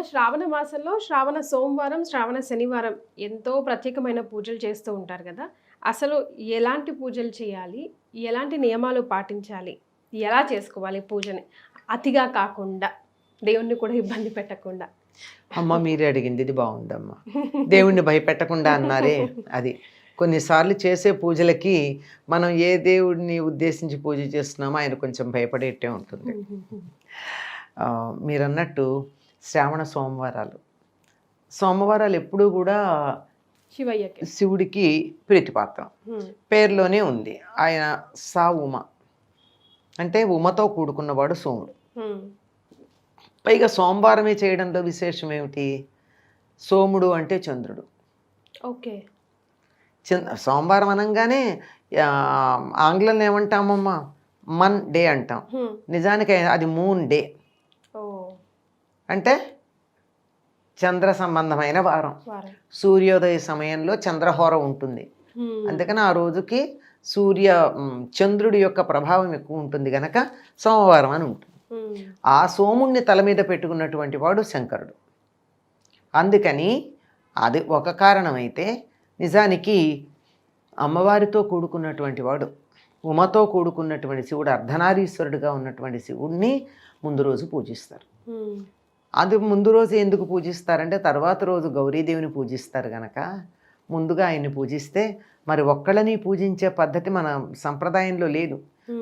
శ్రావణ మాసంలో శ్రావణ సోమవారం, శ్రావణ శనివారం ఎంతో ప్రత్యేకమైన పూజలు చేస్తూ ఉంటారు కదా. అసలు ఎలాంటి పూజలు చేయాలి? ఎలాంటి నియమాలు పాటించాలి? ఎలా చేసుకోవాలి పూజని? అతిగా కాకుండా, దేవుణ్ణి కూడా ఇబ్బంది పెట్టకుండా. అమ్మ మీరే అడిగింది, ఇది బాగుందమ్మా. దేవుణ్ణి భయపెట్టకుండా అన్నారే అది. కొన్నిసార్లు చేసే పూజలకి మనం ఏ దేవుడిని ఉద్దేశించి పూజ చేస్తున్నామో ఆయన కొంచెం భయపడేట్టే ఉంటుంది. మీరన్నట్టు శ్రావణ సోమవారాలు ఎప్పుడూ కూడా శివయ్యకి, శివుడికి ప్రీతిపాత్రం. పేరులోనే ఉంది. ఆయన ఉమ అంటే ఉమతో కూడుకున్నవాడు సోముడు. పైగా సోమవారమే చేయడంలో విశేషం ఏమిటి? సోముడు అంటే చంద్రుడు. ఓకే. సోమవారం అనగానే ఆంగ్లంలో ఏమంటామమ్మా, మన్ డే అంటాం. నిజానికి అది మూన్ డే, అంటే చంద్ర సంబంధమైన వారం. సూర్యోదయ సమయంలో చంద్రహోర ఉంటుంది. అందుకని ఆ రోజుకి చంద్రుడి యొక్క ప్రభావం ఎక్కువ ఉంటుంది గనక సోమవారం అని ఉంటుంది. ఆ సోముణ్ణి తల మీద పెట్టుకున్నటువంటి వాడు శంకరుడు. అందుకని అది ఒక కారణమైతే, నిజానికి అమ్మవారితో కూడుకున్నటువంటి వాడు, ఉమతో కూడుకున్నటువంటి శివుడు, అర్ధనారీశ్వరుడుగా ఉన్నటువంటి శివుడిని ముందు రోజు పూజిస్తారు. అది ముందు రోజు ఎందుకు పూజిస్తారంటే, తర్వాత రోజు గౌరీదేవిని పూజిస్తారు గనక ముందుగా ఆయన్ని పూజిస్తే, మరి ఒక్కళ్ళని పూజించే పద్ధతి మన సంప్రదాయంలో లేదు.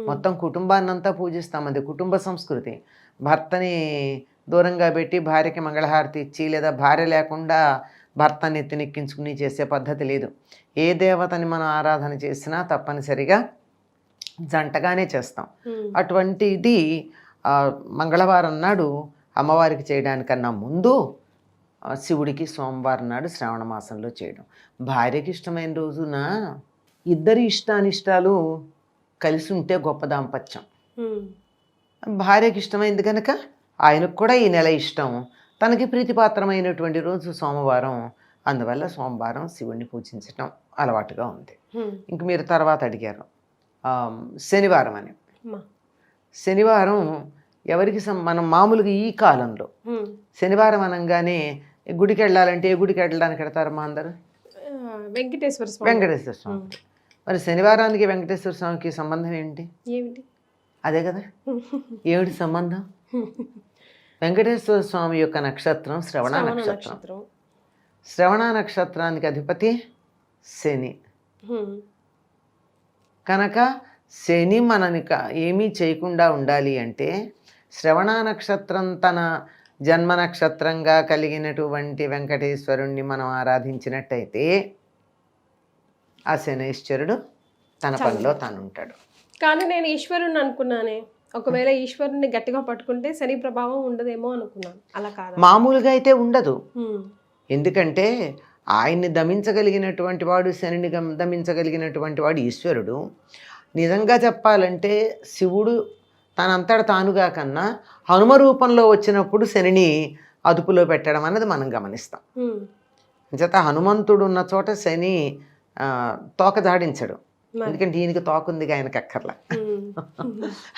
మొత్తం కుటుంబాన్నంతా పూజిస్తాం. అది కుటుంబ సంస్కృతి. భర్తని దూరంగా పెట్టి భార్యకి మంగళహారతి ఇచ్చి, లేదా భార్య లేకుండా భర్తని ఎత్తినెక్కించుకుని చేసే పద్ధతి లేదు. ఏ దేవతని మనం ఆరాధన చేసినా తప్పనిసరిగా జంటగానే చేస్తాం. అటువంటిది మంగళవారం నాడు అమ్మవారికి చేయడానికన్నా ముందు శివుడికి సోమవారం నాడు శ్రావణ మాసంలో చేయడం. భార్యకి ఇష్టమైన రోజున ఇద్దరి ఇష్టానిష్టాలు కలిసి ఉంటే గొప్ప దాంపత్యం. భార్యకి ఇష్టమైంది కనుక ఆయనకు కూడా ఈ నెల ఇష్టం. తనకి ప్రీతిపాత్రమైనటువంటి రోజు సోమవారం. అందువల్ల సోమవారం శివుణ్ణి పూజించటం అలవాటుగా ఉంది. ఇంక మీరు తర్వాత అడిగారు శనివారం అని. శనివారం ఎవరికి మనం మామూలుగా ఈ కాలంలో శనివారం అనగానే గుడికి వెళ్ళాలంటే ఏ గుడికి వెళ్ళడానికి వెళ్తారమ్మా అందరూ? వెంకటేశ్వర స్వామి. మరి శనివారానికి వెంకటేశ్వర స్వామికి సంబంధం ఏంటి? అదే కదా, ఏమిటి సంబంధం? వెంకటేశ్వర స్వామి యొక్క నక్షత్రం శ్రవణ నక్షత్రం. శ్రవణ నక్షత్రానికి అధిపతి శని కనుక శని మనని ఏమీ చేయకుండా ఉండాలి అంటే, శ్రవణ నక్షత్రం తన జన్మ నక్షత్రంగా కలిగినటువంటి వెంకటేశ్వరుణ్ణి మనం ఆరాధించినట్టయితే ఆ శనైశ్వరుడు తన పనిలో తాను ఉంటాడు. కానీ నేను ఈశ్వరుని అనుకున్నానే, ఒకవేళ ఈశ్వరుని గట్టిగా పట్టుకుంటే శని ప్రభావం ఉండదేమో అనుకున్నాను. అలా కాదు, మామూలుగా అయితే ఉండదు. ఎందుకంటే ఆయన్ని దమించగలిగినటువంటి వాడు, శనిని దమించగలిగినటువంటి వాడు ఈశ్వరుడు. నిజంగా చెప్పాలంటే శివుడు తనంతట తానుగా కన్నా హనుమ రూపంలో వచ్చినప్పుడు శనిని అదుపులో పెట్టడం అన్నది మనం గమనిస్తాం. అంచేత హనుమంతుడు ఉన్న చోట శని తోక జాడించడు. ఎందుకంటే ఈయనకి తోక ఉంది, ఆయనకి అక్కర్లా.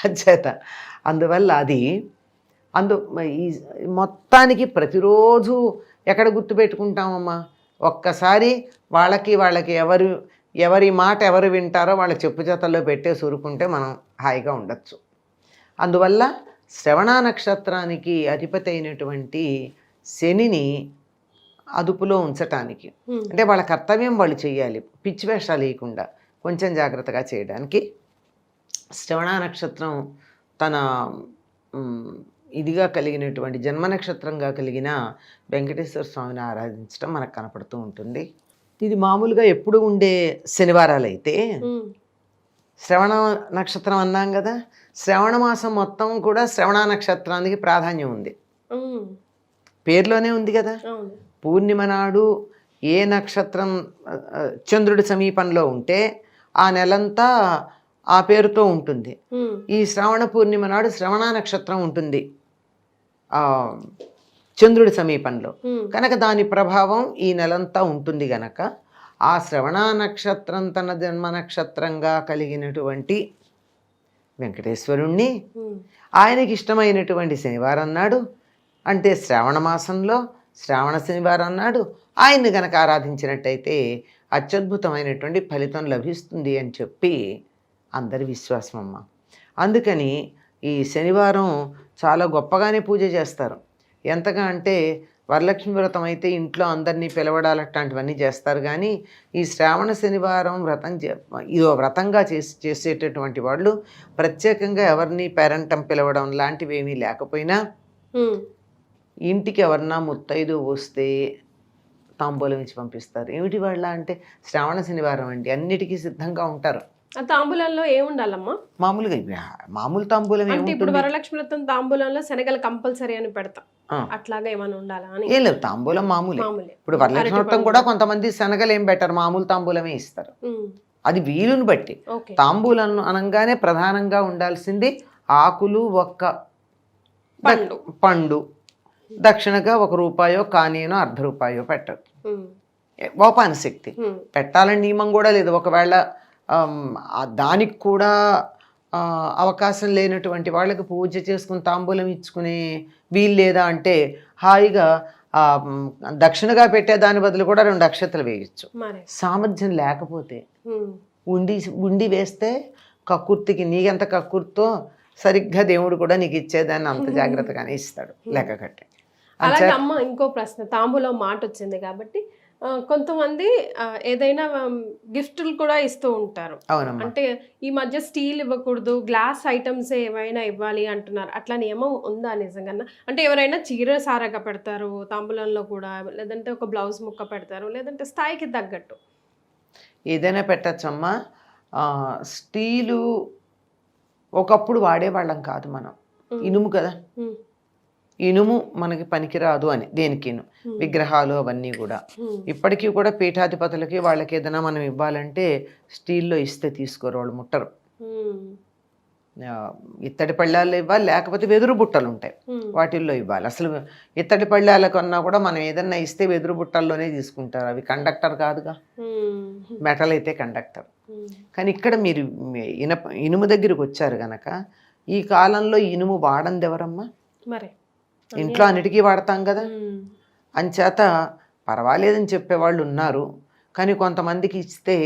అంచేత అందువల్ల అది ఈ మొత్తానికి ప్రతిరోజు ఎక్కడ గుర్తుపెట్టుకుంటామమ్మా? ఒక్కసారి వాళ్ళకి ఎవరి మాట ఎవరు వింటారో వాళ్ళ చెప్పు చేతల్లో పెట్టేసి ఊరుకుంటే మనం హాయిగా ఉండొచ్చు. అందువల్ల శ్రవణ నక్షత్రానికి అధిపతి అయినటువంటి శనిని అదుపులో ఉంచటానికి, అంటే వాళ్ళ కర్తవ్యం వాళ్ళు చేయాలి, పిచ్చి వేషాలు వేయకుండా కొంచెం జాగ్రత్తగా చేయడానికి శ్రవణ నక్షత్రం తన ఇదిగా కలిగినటువంటి జన్మ నక్షత్రంగా కలిగిన వెంకటేశ్వర స్వామిని ఆరాధించడం మనకు కనపడుతూ ఉంటుంది. ఇది మామూలుగా ఎప్పుడు ఉండే శనివారాలు అయితే, శ్రవణ నక్షత్రం అన్నాం కదా, శ్రవణ మాసం మొత్తం కూడా శ్రవణ నక్షత్రానికి ప్రాధాన్యం ఉంది. పేర్లోనే ఉంది కదా. పూర్ణిమ నాడు ఏ నక్షత్రం చంద్రుడి సమీపంలో ఉంటే ఆ నెలంతా ఆ పేరుతో ఉంటుంది. ఈ శ్రావణ పూర్ణిమ నాడు శ్రవణ నక్షత్రం ఉంటుంది చంద్రుడి సమీపంలో కనుక దాని ప్రభావం ఈ నెలంతా ఉంటుంది గనక ఆ శ్రవణ నక్షత్రం తన జన్మ నక్షత్రంగా కలిగినటువంటి వెంకటేశ్వరుణ్ణి ఆయనకి ఇష్టమైనటువంటి శనివారం నాడు అంటే శ్రావణ మాసంలో శ్రావణ శనివారం నాడు ఆయన్ని గనక ఆరాధించినట్టయితే అత్యద్భుతమైనటువంటి ఫలితం లభిస్తుంది అని చెప్పి అందరి విశ్వాసం అమ్మ. అందుకని ఈ శనివారం చాలా గొప్పగానే పూజ చేస్తారు. ఎంతగా అంటే వరలక్ష్మి వ్రతం అయితే ఇంట్లో అందరినీ పిలవడాలు అట్లాంటివన్నీ చేస్తారు. కానీ ఈ శ్రావణ శనివారం ఇదో వ్రతంగా చేసేటటువంటి వాళ్ళు ప్రత్యేకంగా ఎవరిని పేరంటం పిలవడం లాంటివి ఏమీ లేకపోయినా ఇంటికి ఎవరన్నా ముత్తైదు వస్తే తాంబూలం ఇచ్చి పంపిస్తారు. ఏమిటి వాళ్ళ అంటే శ్రావణ శనివారం అండి, అన్నిటికీ సిద్ధంగా ఉంటారు. ఆ తాంబూలంలో ఏముండాలమ్మా? మామూలుగా మామూలు తాంబూలం అంటే ఇప్పుడు వరలక్ష్మి వ్రతం తాంబూలంలో శనగలు కంపల్సరీ అని పెడతాం, అట్లాగా ఏమైనా ఉండాలా అని? ఏం లేదు, తాంబూలం మామూలే. ఇప్పుడు వరలక్ష్మి వ్రతం కూడా కొంతమంది శనగలు ఏం పెట్టారు, మామూలు తాంబూలమే ఇస్తారు. అది వీలుని బట్టి. తాంబూలం అనగానే ప్రధానంగా ఉండాల్సింది ఆకులు, ఒక్క పండు, దక్షిణగా ₹1 కానీనో ₹1/2 పెట్టరు. ఓపాన శక్తి పెట్టాలని నియమం కూడా లేదు. ఒకవేళ దానికి కూడా అవకాశం లేనటువంటి వాళ్ళకి పూజ చేసుకుని తాంబూలం ఇచ్చుకునే వీలు లేదా అంటే హాయిగా దక్షిణగా పెట్టే దాని బదులు కూడా 2 అక్షతలు వేయచ్చు. సామర్థ్యం లేకపోతే ఉండి వేస్తే కక్కుర్తికి నీకెంత కక్కుర్తో సరిగ్గా దేవుడు కూడా నీకు ఇచ్చేదాన్ని అంత జాగ్రత్తగానే ఇస్తాడు లెక్క కట్టి. అలాగే అమ్మ, ఇంకో ప్రశ్న, తాంబూలం మాట వచ్చింది కాబట్టి కొంతమంది ఏదైనా గిఫ్ట్లు కూడా ఇస్తూ ఉంటారు. అంటే ఈ మధ్య స్టీల్ ఇవ్వకూడదు, గ్లాస్ ఐటమ్స్ ఏమైనా ఇవ్వాలి అంటున్నారు. అట్లా నియమం ఉందా నిజంగా? అంటే ఎవరైనా చీర సారగా పెడతారు తాంబూలంలో కూడా, లేదంటే ఒక బ్లౌజ్ ముక్క పెడతారు, లేదంటే స్థాయికి తగ్గట్టు ఏదైనా పెట్టచ్చమ్మా. స్టీలు ఒకప్పుడు వాడేవాళ్ళం కాదు మనం, ఇనుము కదా, ఇనుము మనకి పనికిరాదు అని దేనికిను, విగ్రహాలు అవన్నీ కూడా. ఇప్పటికీ కూడా పీఠాధిపతులకి వాళ్ళకి ఏదైనా మనం ఇవ్వాలంటే స్టీల్లో ఇస్తే తీసుకోరు, వాళ్ళు ముట్టరు. ఇత్తడి పళ్ళాల్లో ఇవ్వాలి, లేకపోతే వెదురు బుట్టలు ఉంటాయి వాటిల్లో ఇవ్వాలి. అసలు ఇత్తడి పళ్ళాల కన్నా కూడా మనం ఏదన్నా ఇస్తే వెదురు బుట్టల్లోనే తీసుకుంటారు. అవి కండక్టర్ కాదుగా, మెటల్ అయితే కండక్టర్. కానీ ఇక్కడ మీరు ఇనుము దగ్గరికి వచ్చారు గనక ఈ కాలంలో ఇనుము వాడంది ఎవరమ్మా? మరి ఇంట్లో అన్నిటికీ వాడతాం కదా. అంచేత పర్వాలేదని చెప్పేవాళ్ళు ఉన్నారు. కానీ కొంతమందికి ఇస్తే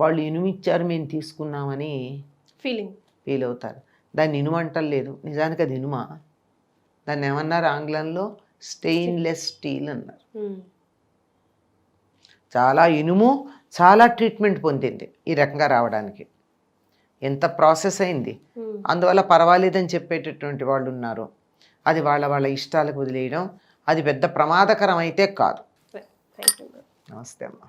వాళ్ళు ఇనుము ఇచ్చారు మేము తీసుకున్నామని ఫీల్ అవుతారు. దాన్ని ఇనుము అంటలేదు, నిజానికి అది ఇనుమా? దాన్ని ఏమన్నారు ఆంగ్లంలో? స్టెయిన్లెస్ స్టీల్ అన్నారు. చాలా ఇనుము చాలా ట్రీట్మెంట్ పొందింది ఈ రకంగా రావడానికి, ఎంత ప్రాసెస్ అయింది. అందువల్ల పర్వాలేదని చెప్పేటటువంటి వాళ్ళు ఉన్నారు. అది వాళ్ళ ఇష్టాలకు వదిలేయడం అది పెద్ద ప్రమాదకరం అయితే కాదు. నమస్తే అమ్మా.